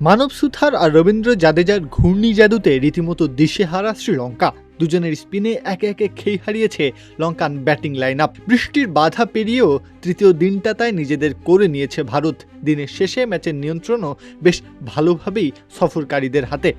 মানব সুথার আর রবীন্দ্র জাদেজার ঘূর্ণি জাদুতে রীতিমতো দিশেহারা শ্রীলঙ্কা। দুজনের স্পিনে একে একে খেই হারিয়েছে লঙ্কান ব্যাটিং লাইন আপ। বৃষ্টির বাধা পেরিয়েও তৃতীয় দিনটাতায় নিজেদের করে নিয়েছে ভারত। দিনের শেষে ম্যাচের নিয়ন্ত্রণও বেশ ভালোভাবেই সফরকারীদের হাতে।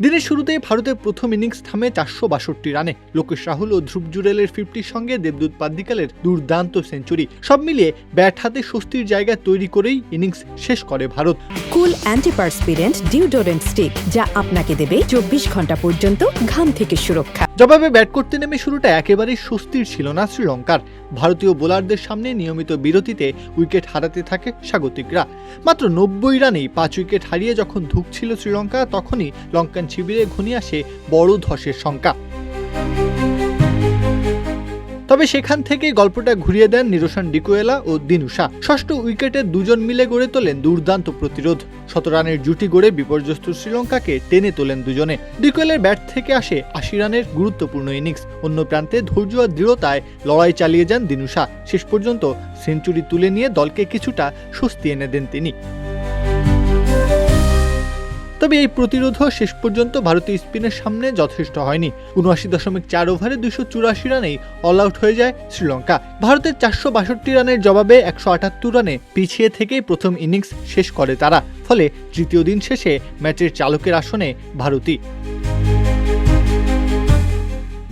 দিনের শুরুতেই ভারতের প্রথম ইনিংস থামে 462 রানে। লোকেশ রাহুল ও ধ্রুব জুরেলের 50-র সঙ্গে দেবদূত পাদ্দিকালের দুর্দান্ত সেঞ্চুরি। সব মিলিয়ে ব্যাট হাতে স্বস্তির জায়গা তৈরি করেই ইনিংস শেষ করে ভারত। কুল অ্যান্টিপারস্পিরেন্ট ডিওডোরেন্ট স্টিক, যা আপনাকে দেবে 24 ঘন্টা পর্যন্ত ঘাম থেকে সুরক্ষা। জবাবে ব্যাট করতে নেমে শুরুটা একেবারেই স্বস্তির ছিল না শ্রীলঙ্কার। ভারতীয় বোলারদের সামনে নিয়মিত বিরতিতে উইকেট হারাতে থাকে স্বাগতিকরা। মাত্র 90 রানেই 5 উইকেট হারিয়ে যখন ধুঁকছিল শ্রীলঙ্কা, তখনই লঙ্কান শিবিরে ঘনিয়ে আসে বড় ধসের শঙ্কা। তবে সেখান থেকে গল্পটা ঘুরিয়ে দেন নিরোশান ডিকোয়েলা ও দিনুশা। ষষ্ঠ উইকেটে দুজন মিলে গড়ে তোলেন দুর্দান্ত প্রতিরোধ। 100 রানের জুটি গড়ে বিপর্যস্ত শ্রীলঙ্কাকে টেনে তোলেন দুজনে। ডিকোয়েলের ব্যাট থেকে আসে 80 রানের গুরুত্বপূর্ণ ইনিংস। অন্য প্রান্তে ধৈর্য আর দৃঢ়তায় লড়াই চালিয়ে যান দিনুশা। শেষ পর্যন্ত সেঞ্চুরি তুলে নিয়ে দলকে কিছুটা স্বস্তি এনে দেন তিনি। তবে এই প্রতিরোধও শেষ পর্যন্ত ভারতীয় স্পিনের সামনে যথেষ্ট হয়নি। ৭৯.৪ ওভারে 284 রানেই অল আউট হয়ে যায় শ্রীলঙ্কা। ভারতের 462 রানের জবাবে 178 রানে পিছিয়ে থেকেই প্রথম ইনিংস শেষ করে তারা। ফলে তৃতীয় দিন শেষে ম্যাচের চালকের আসনে ভারতই।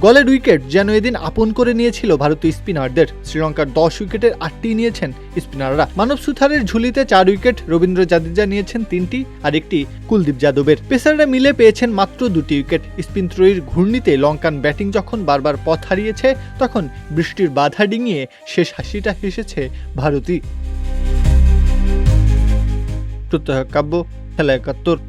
গলের উইকেট যেন এদিন আপন করে নিয়েছিল ভারতীয় স্পিনারদের। শ্রীলঙ্কার 10 উইকেটের 8টি নিয়েছেন স্পিনাররা। মানব সুথারের ঝুলিতে 4 উইকেট, রবীন্দ্র জাদেজা নিয়েছেন 3টি আর একটি কুলদীপ যাদবের। পেসাররা মিলে পেয়েছেন মাত্র 2টি উইকেট। স্পিন ত্রয়ীর ঘূর্ণিতে লঙ্কান ব্যাটিং যখন বারবার পথ হারিয়েছে, তখন বৃষ্টির বাধা ডিঙিয়ে শেষ হাসিটা হেসেছে ভারতই। প্রত্যহ কাব্য, খেলা ৭১।